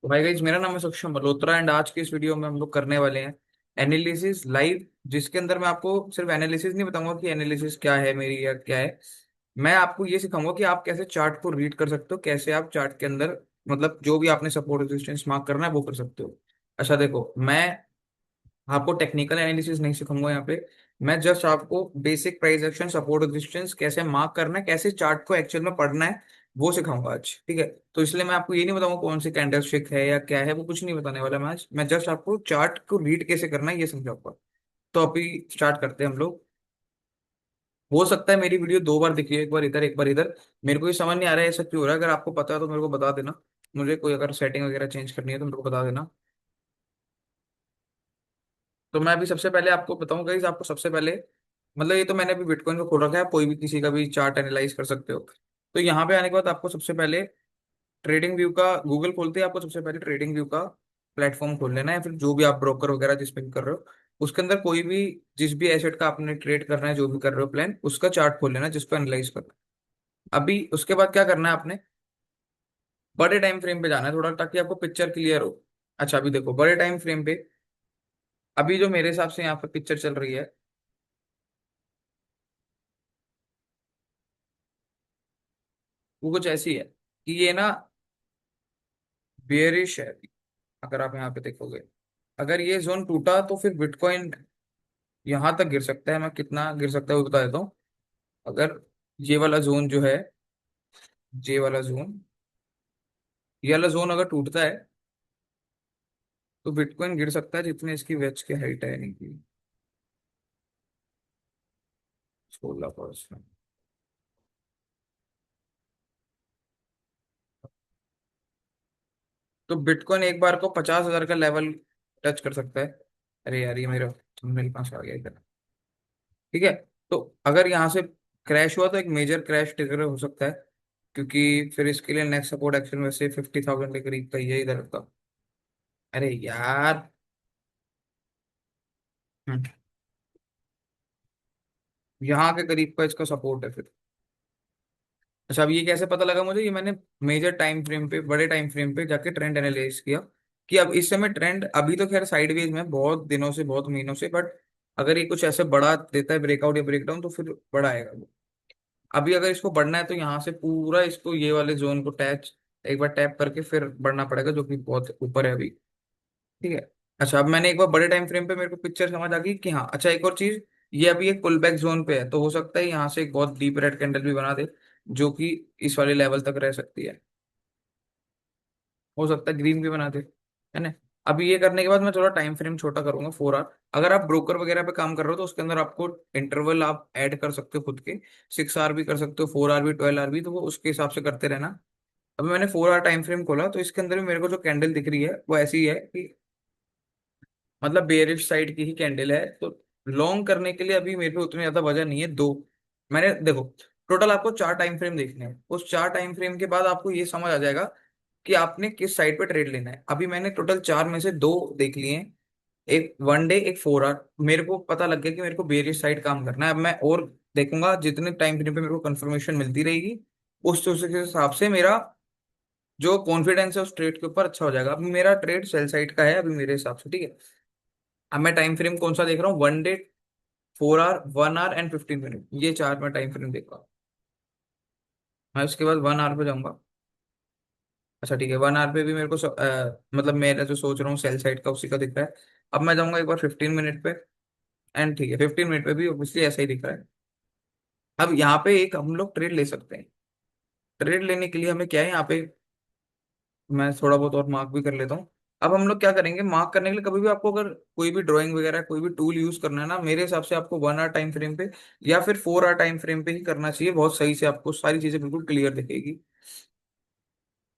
तो भाई गाइस, मेरा नाम है सक्षम मल्होत्रा एंड आज की इस वीडियो में हम लोग करने वाले हैं एनालिसिस लाइव, जिसके अंदर मैं आपको सिर्फ एनालिसिस नहीं बताऊंगा कि एनालिसिस क्या है मेरी या क्या है। मैं आपको ये सिखाऊंगा कि आप कैसे चार्ट को रीड कर सकते हो, कैसे आप चार्ट के अंदर मतलब जो भी आपने सपोर्ट रेजिस्टेंस मार्क करना है वो कर सकते हो। अच्छा देखो, मैं आपको टेक्निकल एनालिसिस नहीं सिखाऊंगा यहाँ पे। मैं जस्ट आपको basic price action, support resistance कैसे मार्क करना है, कैसे चार्ट को एक्चुअल में पढ़ना है, वो सिखाऊंगा आज। ठीक है, तो इसलिए मैं आपको ये नहीं बताऊंगा कौन सी कैंडल स्टिक है या क्या है, वो कुछ नहीं बताने वाला मैं आज। मैं जस्ट आपको चार्ट को रीड कैसे करना है ये समझाऊंगा। तो अभी स्टार्ट करते हैं हम लोग। हो सकता है मेरी वीडियो दो बार दिखी है, एक बार इधर एक बार इधर। मेरे को ये समझ नहीं आ रहा है ऐसा क्यों हो रहा है। अगर आपको पता है तो मेरे को बता देना। मुझे कोई अगर सेटिंग वगैरह चेंज करनी है तो मेरे को बता देना। तो मैं अभी सबसे पहले आपको बताऊंगा कि आपको सबसे पहले मतलब ये तो मैंने अभी बिटकॉइन को खोल रखा है, आप कोई भी किसी का भी चार्ट एनालाइज कर सकते हो। तो यहाँ पे आने के बाद आपको सबसे पहले ट्रेडिंग व्यू का गूगल खोलते हैं, आपको सबसे पहले ट्रेडिंग व्यू का प्लेटफॉर्म खोल लेना है, फिर जो भी आप ब्रोकर वगैरह जिस पे भी कर रहे हो उसके अंदर कोई भी जिस भी एसेट का आपने ट्रेड करना है, जो भी कर रहे हो प्लान, उसका चार्ट खोल लेना है जिसको एनालाइज करना है। अभी उसके बाद क्या करना है आपने, बड़े टाइम फ्रेम पे जाना है थोड़ा, ताकि आपको पिक्चर क्लियर हो। अच्छा अभी देखो बड़े टाइम फ्रेम पे, अभी जो मेरे हिसाब से यहाँ पे पिक्चर चल रही है वो कुछ ऐसी है कि ये ना बेयरिश है। अगर आप यहाँ पे देखोगे, अगर ये जोन टूटा तो फिर बिटकॉइन यहाँ तक गिर सकता है। मैं कितना गिर सकता है वो बता देता हूँ। अगर ये वाला जोन जो है, ये वाला जोन, ये वाला जोन अगर टूटता है तो बिटकॉइन गिर सकता है जितने इसकी वेज की हाइट है, यानी कि 16%। तो बिटकॉइन एक बार को 50,000 का लेवल टच कर सकता है। अरे यार ये मेरे पास आ गया इधर। ठीक है, तो अगर यहाँ से क्रैश हुआ तो एक मेजर क्रैश ट्रिगर हो सकता है, क्योंकि फिर इसके लिए नेक्स्ट सपोर्ट एक्शन वैसे 50,000 के करीब का ही है इधर का। अरे यार। हम्म, यहाँ के करीब का इसका सपोर्ट है फिर। अच्छा अब ये कैसे पता लगा मुझे, ये मैंने मेजर टाइम फ्रेम पे, बड़े टाइम फ्रेम पे जाके ट्रेंड एनालाइज किया कि अब इस समय ट्रेंड अभी तो खैर साइडवेज में बहुत दिनों से, बहुत महीनों से, बट अगर ये कुछ ऐसे बढ़ा देता है ब्रेकआउट या ब्रेकडाउन तो फिर बड़ा आएगा वो। अभी अगर इसको बढ़ना है तो यहाँ से पूरा इसको ये वाले जोन को टैच एक बार टैप करके फिर बढ़ना पड़ेगा, जो कि बहुत ऊपर है अभी। ठीक है। अच्छा अब मैंने एक बार बड़े टाइम फ्रेम पे मेरे को पिक्चर समझ आ गई कि हाँ। अच्छा एक और चीज, ये अभी एक पुल बैक जोन पे है, तो हो सकता है यहाँ से एक बहुत डीप रेड कैंडल भी बना दे, जो कि इस वाले लेवल तक रह सकती है। हो सकता है ग्रीन भी बना दे, है ना। अभी ये करने के बाद मैं थोड़ा टाइम फ्रेम छोटा करूंगा, 4 आवर। अगर आप ब्रोकर वगैरह पे काम कर रहे हो तो उसके अंदर आपको इंटरवल आप ऐड कर सकते हो खुद के, 6 आवर भी कर सकते हो, 4 आवर भी, 12 आवर भी, तो वो उसके हिसाब से करते रहना। अभी मैंने 4 आवर टाइम फ्रेम खोला तो इसके अंदर भी मेरे को जो कैंडल दिख रही है वो ऐसी है कि मतलब बेयरिश साइड की ही कैंडल है। तो लॉन्ग करने के लिए अभी मेरे पे उतनी ज्यादा वजह नहीं है। दो मैंने देखो, टोटल आपको 4 टाइम फ्रेम देखने हैं, उस 4 टाइम फ्रेम के बाद आपको ये समझ आ जाएगा कि आपने किस साइड पे ट्रेड लेना है। अभी मैंने टोटल चार में से दो देख लिए हैं, एक 1 डे एक 4 आवर। मेरे को पता लग गया कि मेरे को बेयरिश साइड काम करना है। अब मैं और देखूंगा, जितने टाइम फ्रेम पे मेरे को कंफर्मेशन मिलती रहेगी उसके हिसाब से मेरा जो कॉन्फिडेंस है उस ट्रेड के ऊपर अच्छा हो जाएगा। अभी मेरा ट्रेड सेल साइड का है अभी मेरे हिसाब से। ठीक है, अब मैं टाइम फ्रेम कौन सा देख रहा हूँ, 1 day, 4 hour, 1 hour and 15 minute, ये चार मैं टाइम फ्रेम देख रहा हूँ। मैं उसके बाद 1 आवर पे जाऊंगा। अच्छा ठीक है, 1 आवर पे भी मेरे को मतलब मेरा जो सोच रहा हूँ सेल साइड का उसी का दिख रहा है। अब मैं जाऊंगा एक बार 15 मिनट पे, एंड ठीक है 15 मिनट पे भी ऑब्वियसली ऐसा ही दिख रहा है। अब यहाँ पे एक हम लोग ट्रेड ले सकते हैं। ट्रेड लेने के लिए हमें क्या है यहाँ पे, मैं थोड़ा बहुत और मार्क भी कर लेता हूँ। अब हम लोग क्या करेंगे, मार्क करने के लिए कभी भी आपको अगर कोई भी ड्राइंग वगैरह कोई भी टूल यूज करना है ना, मेरे हिसाब से आपको 1 आवर टाइम फ्रेम पे या फिर 4 आवर टाइम फ्रेम पे ही करना चाहिए। बहुत सही से आपको सारी चीजें बिल्कुल क्लियर दिखेगी।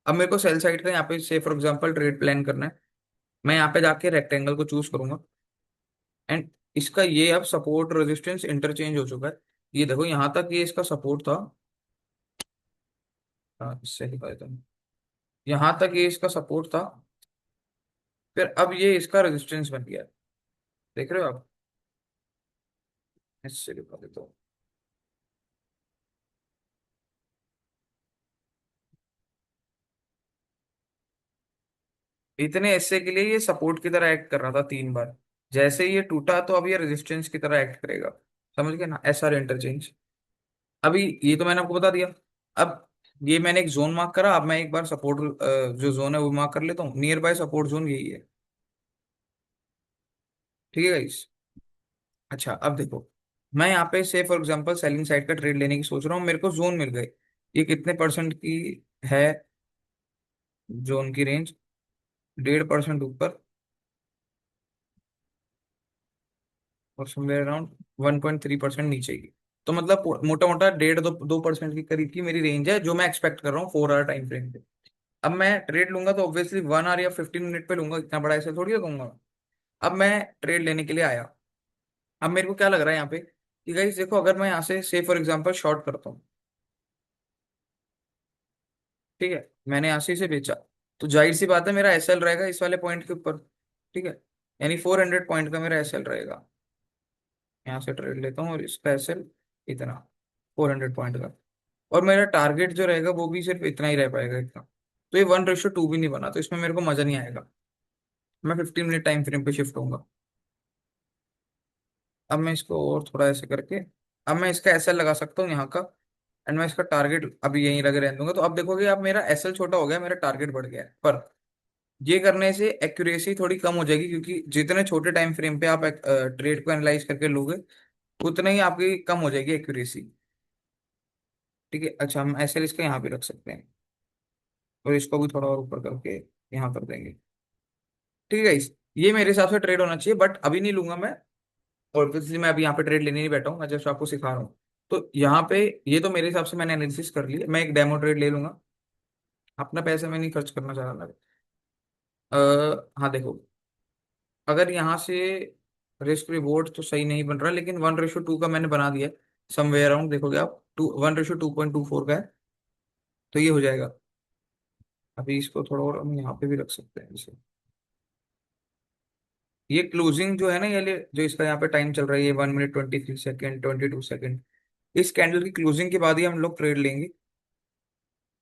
अब मेरे को सेल साइड का यहाँ पे से फॉर एग्जांपल ट्रेड प्लान करना है। मैं यहाँ पे जाके रेक्टेंगल को चूज करूंगा, एंड इसका ये अब सपोर्ट रेजिस्टेंस इंटरचेंज हो चुका है। ये देखो यहाँ तक ये इसका सपोर्ट था। हाँ, इससे दिखा देता हूँ। यहाँ तक ये इसका सपोर्ट था, फिर अब ये इसका रेजिस्टेंस बन गया। देख रहे हो आप, इससे दिखा देता हूँ। इतने ऐसे के लिए ये सपोर्ट की तरह एक्ट कर रहा था 3 बार। जैसे ही ये टूटा तो अब ये रेजिस्टेंस की तरह एक्ट करेगा। समझ गए ना, SR इंटरचेंज। अभी ये तो मैंने आपको बता दिया। अब ये मैंने एक जोन मार्क करा, अब मैं एक बार सपोर्ट जो जोन है वो मार्क कर लेता हूँ। नियर बाय सपोर्ट जोन यही है। ठीक है गाइस। अच्छा अब देखो, मैं यहाँ पे से फॉर एग्जांपल सेलिंग साइड का ट्रेड लेने की सोच रहा हूँ, मेरे को जोन मिल गए। ये कितने परसेंट की है जोन की रेंज? 1.5% ऊपर और समवेयर अराउंड 1.3% नीचे की। तो मतलब मोटा मोटा 1.5 2% के करीब की मेरी रेंज है जो मैं एक्सपेक्ट कर रहा हूँ 4 आवर टाइम फ्रेम पे। अब मैं ट्रेड लूंगा तो ऑब्वियसली 1 आवर या 15 मिनट पे लूंगा, इतना बड़ा ऐसे थोड़ी लगूंगा। अब मैं ट्रेड लेने के लिए आया। अब मेरे को क्या लग रहा है यहाँ पे कि गाइस देखो, अगर मैं यहाँ से फॉर एग्जांपल शॉर्ट करता हूँ, ठीक है, मैंने यहाँ से इसे बेचा, तो जाहिर सी बात है मेरा SL रहेगा इस वाले पॉइंट के ऊपर। ठीक है, यानी 400 पॉइंट का मेरा SL रहेगा। यहाँ से ट्रेड लेता हूँ और इसका SL इतना, 400 पॉइंट का। और मेरा टारगेट जो रहेगा वो भी सिर्फ इतना ही रह पाएगा, इतना। तो ये 1:2 भी नहीं बना, तो इसमें मेरे को मजा नहीं आएगा। मैं 15 मिनट टाइम फ्रेम पे शिफ्ट होऊंगा। अब मैं इसको और थोड़ा ऐसे करके, अब मैं इसका SL लगा सकता हूँ यहाँ का। एंड मैं इसका टारगेट अभी यहीं लगे रहने दूंगा। तो अब देखोगे, अब मेरा SL छोटा हो गया, मेरा टारगेट बढ़ गया है। पर ये करने से एक्यूरेसी थोड़ी कम हो जाएगी, क्योंकि जितने छोटे टाइम फ्रेम पे आप ट्रेड को एनालाइज करके लोगे, उतना ही आपकी कम हो जाएगी एक्यूरेसी। ठीक है। अच्छा, हम SL इसका यहाँ भी रख सकते हैं और इसको भी थोड़ा और ऊपर करके यहाँ कर देंगे। ठीक है guys, ये मेरे हिसाब से ट्रेड होना चाहिए, बट अभी नहीं लूंगा मैं। ऑब्वियसली मैं अभी यहाँ पे ट्रेड लेने नहीं बैठा हूँ, मैं जस्ट आपको सिखा रहा हूँ। तो यहाँ पे ये तो मेरे हिसाब से मैंने एनालिसिस कर लिया, मैं एक डेमो ट्रेड ले लूंगा। अपना पैसा मैं नहीं खर्च करना चाह रहा। हाँ देखो, अगर यहाँ से रिस्क रिवॉर्ड तो सही नहीं बन रहा, लेकिन 1:2 का मैंने बना दिया। समवेयर अराउंड देखोगे आप, 1:2.24 का है। तो ये हो जाएगा। अभी इसको थोड़ा और हम यहाँ पे भी रख सकते हैं इसे। ये क्लोजिंग जो है ना, जो इसका यहाँ पे टाइम चल रहा है, ये 1 मिनट 23 सेकेंड 22 सेकेंड, इस कैंडल की क्लोजिंग के बाद ही हम लोग ट्रेड लेंगे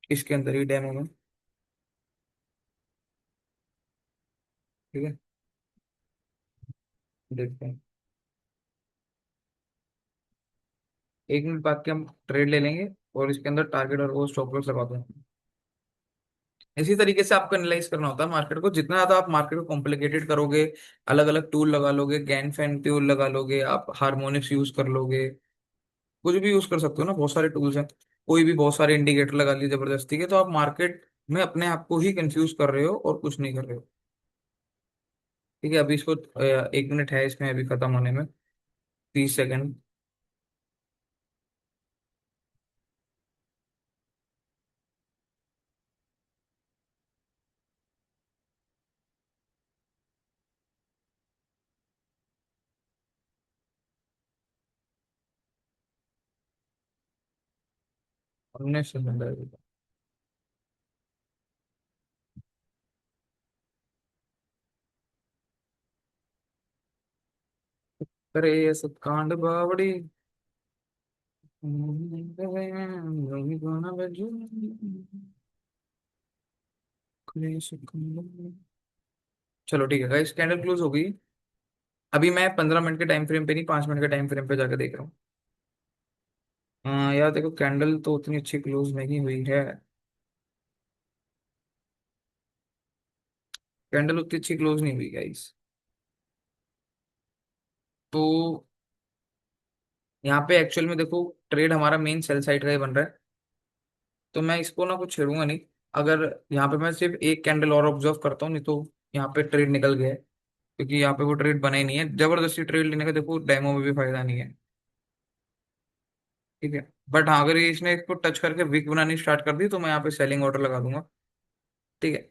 इसके अंदर ही डेमो में। ठीक है, देखते हैं। 1 मिनट बाद के हम ट्रेड ले लेंगे और इसके अंदर टारगेट और वो स्टॉप लॉस लगा देंगे। इसी तरीके से आपको एनालाइज करना होता है मार्केट को। जितना ज्यादा आप मार्केट को कॉम्प्लिकेटेड करोगे, अलग अलग टूल लगा लोगे, गैन फैन टूल लगा लोगे, आप हार्मोनिक्स यूज कर लोगे, कुछ भी यूज कर सकते हो ना, बहुत सारे टूल्स हैं। कोई भी बहुत सारे इंडिकेटर लगा लिए जबरदस्ती के, तो आप मार्केट में अपने आप को ही कंफ्यूज कर रहे हो और कुछ नहीं कर रहे हो। ठीक है, अभी इसको 1 मिनट है इसमें अभी खत्म होने में, 30 सेकेंड। 19 सेकेंड है अभी। अरे ये सब कांड बावड़ी। चलो ठीक है गाइस, कैंडल क्लोज हो गई। अभी मैं 15 मिनट के टाइम फ्रेम पे नहीं, 5 मिनट के टाइम फ्रेम पे जाकर देख रहा हूँ। यार देखो, कैंडल तो उतनी अच्छी क्लोज नहीं हुई है। कैंडल उतनी अच्छी क्लोज नहीं हुई गाइस। तो यहाँ पे एक्चुअल में देखो, ट्रेड हमारा मेन सेल साइड का ही बन रहा है। तो मैं इसको ना कुछ छेड़ूंगा नहीं। अगर यहाँ पे मैं सिर्फ एक कैंडल और ऑब्जर्व करता हूँ, नहीं तो यहाँ पे ट्रेड निकल गया है, क्योंकि यहाँ पे वो ट्रेड बना ही नहीं है। जबरदस्ती ट्रेड लेने का देखो डेमो में भी फायदा नहीं है। ठीक है, बट हाँ, अगर ये इसने इसको टच करके वीक बनानी स्टार्ट कर दी तो मैं यहाँ पे सेलिंग ऑर्डर लगा दूंगा। ठीक है।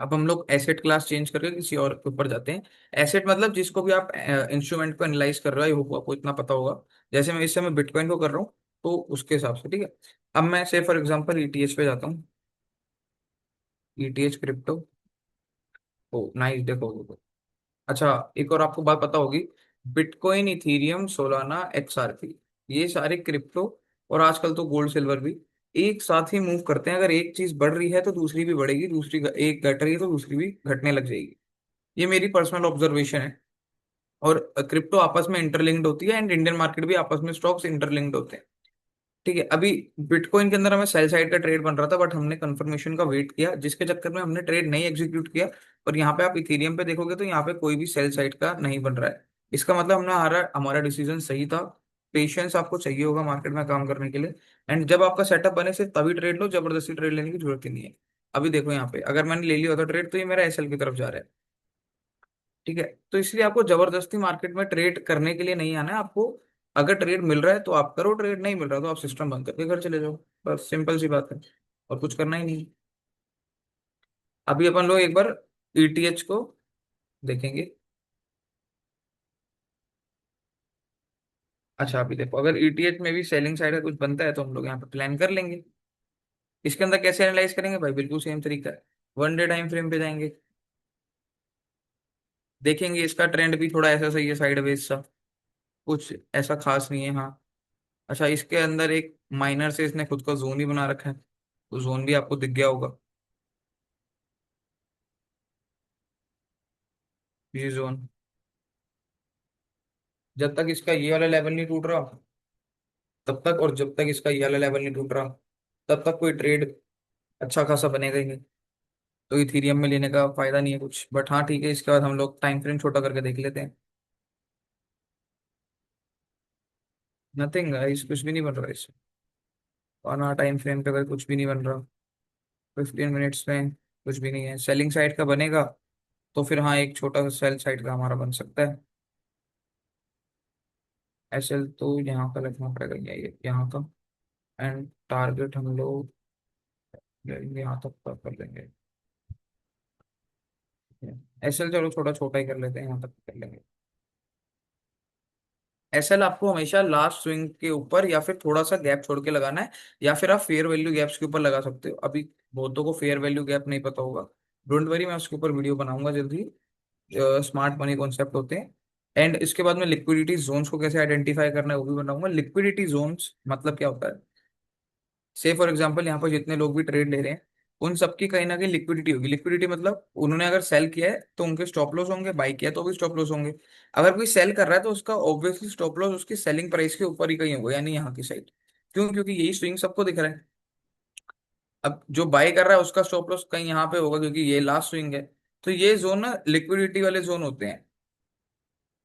अब हम लोग एसेट क्लास चेंज करके किसी और के ऊपर जाते हैं। एसेट मतलब जिसको भी आप इंस्ट्रूमेंट को एनालाइज कर रहे हो, होगा आपको इतना पता होगा। जैसे मैं इस समय बिटकॉइन को कर रहा हूँ, तो उसके हिसाब से। ठीक है, अब मैं से फॉर एग्जांपल ETH पे जाता हूँ। ETH crypto. ओ नाइस, देखो देखो। अच्छा, एक और आपको बात पता होगी, बिटकॉइन, इथीरियम, सोलाना, XRP, ये सारे क्रिप्टो, और आजकल तो गोल्ड सिल्वर भी, एक साथ ही मूव करते हैं। अगर एक चीज बढ़ रही है तो दूसरी भी बढ़ेगी, एक घट रही है तो दूसरी भी घटने लग जाएगी। ये मेरी पर्सनल ऑब्जर्वेशन है। और क्रिप्टो आपस में इंटरलिंक्ड होती है, एंड इंडियन मार्केट भी आपस में स्टॉक्स इंटरलिंक्ड होते हैं। ठीक है, अभी बिटकॉइन के अंदर हमें सेल साइड का ट्रेड बन रहा था, बट हमने कंफर्मेशन का वेट किया, जिसके चक्कर में हमने ट्रेड नहीं एग्जीक्यूट किया। और यहाँ पे आप इथेरियम पे देखोगे तो यहाँ पे कोई भी सेल साइड का नहीं बन रहा है। इसका मतलब हमने हमारा हमारा डिसीजन सही था। पेशेंस आपको चाहिए होगा मार्केट में काम करने के लिए। एंड जब आपका सेटअप बने सिर्फ तभी ट्रेड लो, जबरदस्ती ट्रेड लेने की जरूरत ही नहीं है। अभी देखो यहाँ पे अगर मैंने ले लिया होता ट्रेड तो ये मेरा एसएल की तरफ जा रहा है। ठीक है, तो इसलिए आपको जबरदस्ती मार्केट में ट्रेड करने के लिए नहीं आना है आपको। अगर ट्रेड मिल रहा है तो आप करो, ट्रेड नहीं मिल रहा तो आप सिस्टम बंद करके घर चले जाओ। बस सिंपल सी बात है, और कुछ करना ही नहीं। अभी अपन लोग एक बार ईटीएच को देखेंगे। अच्छा अभी देखो, अगर ईटीएच में भी सेलिंग साइड का कुछ बनता है तो हम लोग यहाँ पे प्लान कर लेंगे। इसके अंदर कैसे एनालाइज करेंगे भाई, बिल्कुल सेम तरीका है। वन डे टाइम फ्रेम पे जाएंगे, देखेंगे इसका ट्रेंड भी थोड़ा ऐसा सही है, साइडवेज सा, कुछ ऐसा खास नहीं है। हाँ, अच्छा इसके अंदर एक माइनर से इसने खुद का जोन ही बना रखा है, तो जोन भी आपको दिख गया होगा। ये जोन, जब तक इसका ये वाला लेवल नहीं टूट रहा तब तक, और जब तक इसका ये वाला लेवल नहीं टूट रहा तब तक कोई ट्रेड अच्छा खासा बनेगा ही नहीं। तो इथीरियम में लेने का फायदा नहीं है कुछ। बट हाँ ठीक है, इसके बाद हम लोग टाइम फ्रेम छोटा करके देख लेते हैं। नथिंग गाइस, कुछ भी नहीं बन रहा इससे। और हाँ, टाइम फ्रेम पे अगर कुछ भी नहीं बन रहा 15 मिनट्स में, कुछ भी नहीं है। सेलिंग साइड का बनेगा तो फिर हाँ एक छोटा सा सेल साइड का हमारा बन सकता है। एसएल तो यहाँ का रखना पड़ेगा, ये यहाँ का। एंड टारगेट हम लोग यहाँ तक का कर लेंगे। एसएल चलो थोड़ा छोटा ही कर लेते हैं, यहाँ तक कर लेंगे। एसएल आपको हमेशा लास्ट स्विंग के ऊपर या फिर थोड़ा सा गैप छोड़ के लगाना है, या फिर आप फेयर वैल्यू गैप्स के ऊपर लगा सकते हो। अभी बहुतों को फेयर वैल्यू गैप नहीं पता होगा, डोंट वरी, मैं उसके ऊपर वीडियो बनाऊंगा जल्दी। स्मार्ट मनी कॉन्सेप्ट होते हैं। एंड इसके बाद में लिक्विडिटी जोन्स को कैसे आइडेंटिफाई करना है वो भी बनाऊंगा। लिक्विडिटी जोन्स मतलब क्या होता है, से फॉर एग्जांपल यहाँ पर जितने लोग भी ट्रेड ले रहे हैं उन सबकी कहीं ना कहीं लिक्विडिटी होगी। लिक्विडिटी मतलब उन्होंने अगर सेल किया है तो उनके स्टॉप लॉस होंगे, बाई किया तो भी स्टॉप लॉस होंगे। अगर कोई सेल कर रहा है तो उसका ऑब्वियसली स्टॉप लॉस उसकी सेलिंग प्राइस के ऊपर ही कहीं होगा, यानी यहाँ की साइड। क्यों? क्योंकि यही स्विंग सबको दिख रहा है। अब जो बाय कर रहा है उसका स्टॉप लॉस कहीं यहाँ पे होगा क्योंकि ये लास्ट स्विंग है। तो ये जोन ना लिक्विडिटी वाले जोन होते हैं।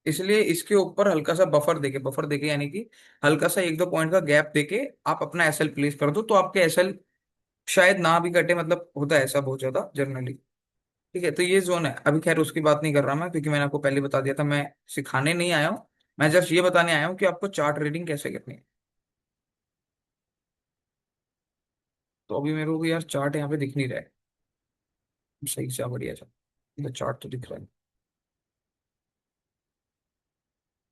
इसलिए इसके ऊपर हल्का सा बफर देके यानी कि हल्का सा एक दो पॉइंट का गैप देके आप अपना एसएल प्लेस कर दो, तो आपके एसएल शायद ना भी कटे, मतलब होता है ऐसा बहुत ज्यादा जनरली। ठीक है, तो ये जोन है। अभी खैर उसकी बात नहीं कर रहा मैं, क्योंकि मैंने आपको पहले बता दिया था, मैं सिखाने नहीं आया हूँ। मैं जस्ट ये बताने आया हूँ कि आपको चार्ट रीडिंग कैसे करनी है। तो अभी मेरे को यार चार्ट यहाँ पे दिख नहीं रहा है सही से, बढ़िया सा चार्ट तो दिख रहा है।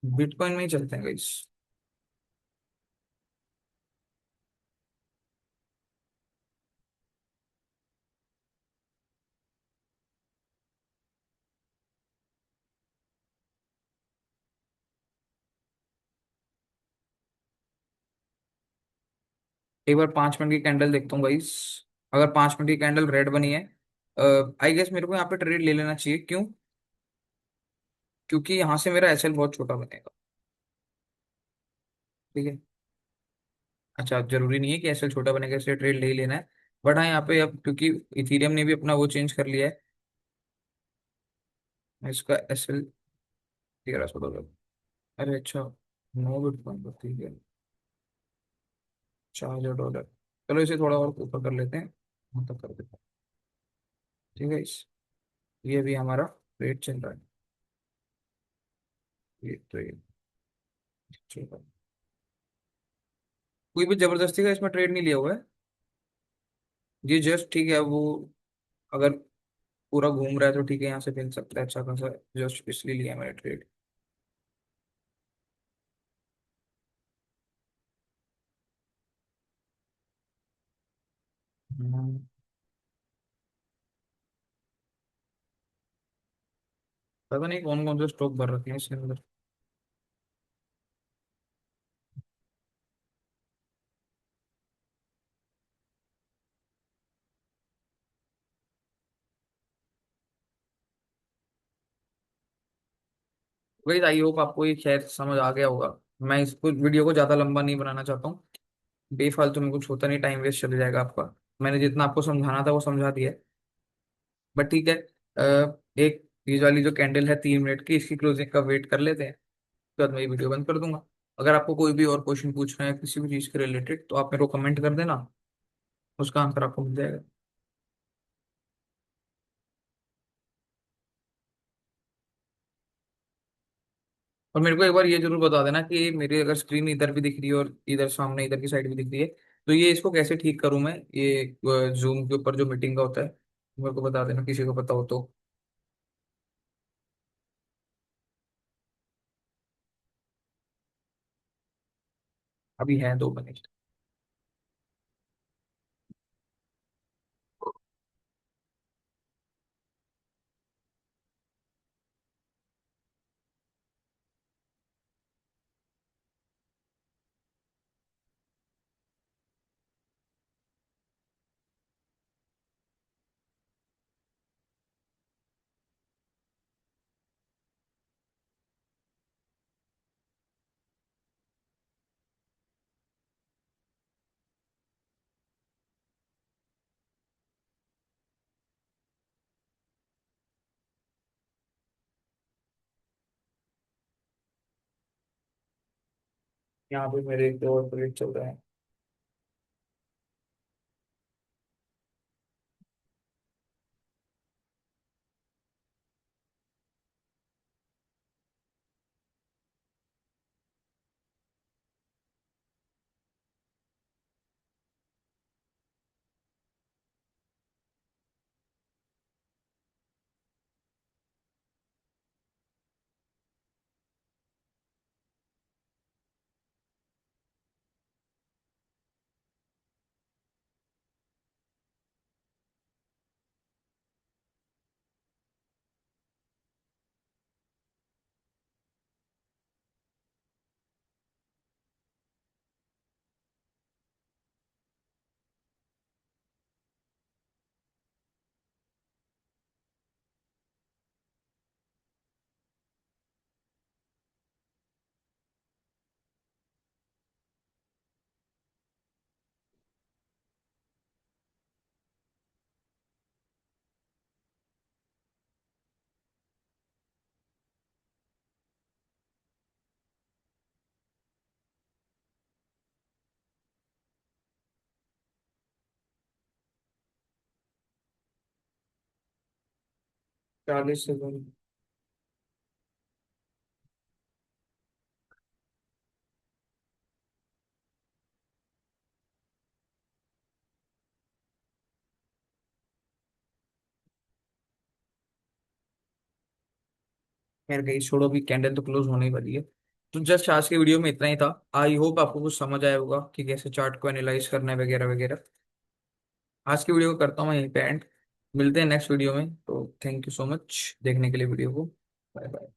बिटकॉइन में ही चलते हैं गाइस। एक बार 5 मिनट की कैंडल देखता हूँ गाइस। अगर 5 मिनट की कैंडल रेड बनी है, आई गेस मेरे को यहाँ पे ट्रेड ले लेना चाहिए। क्यों? क्योंकि यहाँ से मेरा एसएल बहुत छोटा बनेगा। ठीक है, अच्छा जरूरी नहीं है कि एसएल छोटा बनेगा इसलिए ट्रेड ले ही लेना है। बट हाँ यहाँ पे अब क्योंकि इथीरियम ने भी अपना वो चेंज कर लिया है, इसका एसएल 1300 डॉलर। अरे अच्छा, नो बिटकॉइन पर, ठीक है। 4000 डॉलर, चलो इसे थोड़ा और ऊपर कर लेते हैं, यहाँ तक कर देते हैं। ठीक है, इस ये भी हमारा रेट चल रहा है। ये तो ये चल रहा है। कोई भी जबरदस्ती का इसमें ट्रेड नहीं लिया हुआ है। ये जस्ट ठीक है वो, अगर पूरा घूम रहा है तो ठीक है, यहाँ से मिल सकता है अच्छा खासा। जस्ट इसलिए लिया मैंने ट्रेड। हम्म, पता नहीं कौन कौन से स्टॉक भर रखे हैं इसके अंदर। वही, आई होप आपको ये शायद समझ आ गया होगा। मैं इसको वीडियो को ज्यादा लंबा नहीं बनाना चाहता हूँ, बेफालतू में कुछ होता नहीं, टाइम वेस्ट चले जाएगा आपका। मैंने जितना आपको समझाना था वो समझा दिया है। बट ठीक है, एक ये वाली जो कैंडल है 3 मिनट की, इसकी क्लोजिंग का वेट कर लेते हैं, उसके बाद मैं ये वीडियो बंद कर दूंगा। अगर आपको कोई भी और क्वेश्चन पूछना है किसी भी चीज़ के रिलेटेड, तो आप मेरे को कमेंट कर देना, उसका आंसर आपको मिल जाएगा। और मेरे को एक बार ये जरूर बता देना कि मेरी अगर स्क्रीन इधर भी दिख रही है और इधर सामने इधर की साइड भी दिख रही है, तो ये इसको कैसे ठीक करूं मैं, ये जूम के ऊपर जो मीटिंग का होता है, मेरे को बता देना किसी को पता हो तो। अभी है 2 मिनट। यहाँ पे मेरे एक दो और प्रोजेक्ट चल रहे हैं। चालीस सेकंड खैर गई, छोड़ो, भी कैंडल तो क्लोज होने ही वाली है। तो जस्ट आज के वीडियो में इतना ही था। आई होप आपको कुछ समझ आया होगा कि कैसे चार्ट को एनालाइज करना है वगैरह वगैरह। आज की वीडियो को करता हूँ मैं यहीं पे एंड। मिलते हैं नेक्स्ट वीडियो में, तो थैंक यू सो मच देखने के लिए वीडियो को। Bye bye.